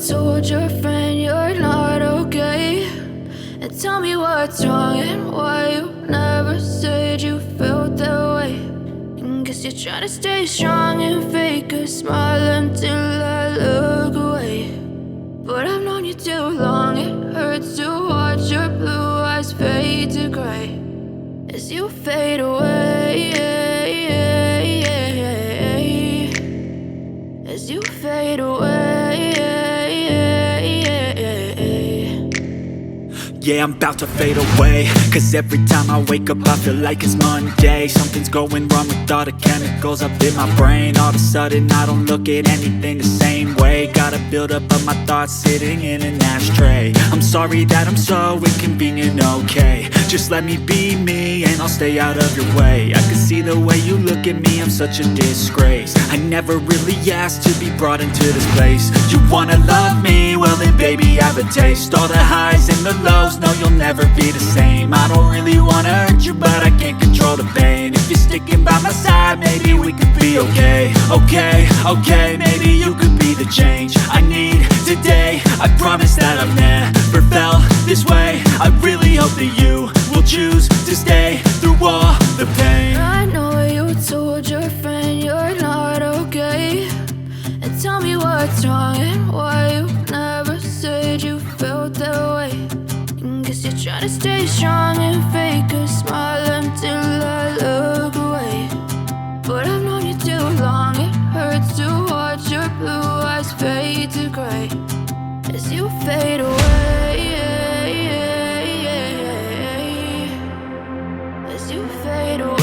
told your friend you're not okay? And tell me what's wrong and why you never said you felt that way. And guess you're trying to stay strong and fake a smile until I look away. But I've known you too long, it hurts to watch your blue eyes fade to gray as you fade away, as you fade away. Yeah, I'm about to fade away, cause every time I wake up I feel like it's Monday. Something's going wrong with all the chemicals up in my brain. All of a sudden I don't look at anything the same way. Got a buildup of my thoughts sitting in an ashtray. I'm sorry that I'm so inconvenient, okay? Just let me be me and I'll stay out of your way. I can see the way you look at me, I'm such a disgrace. I never really asked to be brought into this place. You wanna love me? Well then baby I have a taste. All the highs and the lows, no you'll never be the same. I don't really wanna hurt you but I can't control the pain. If you're sticking by my side maybe we could be okay. Okay, maybe you could be the change I need today. I promise that I've never felt this way. I really hope that you will choose to stay through all the pain. I know you told your friend you're not okay. And tell me what's wrong and why you never said you felt that way. And guess you're trying to stay strong and fake a smile until I look away. But I've known you too long, it hurts to watch your blue eyes fade to gray as you fade away, as you fade away.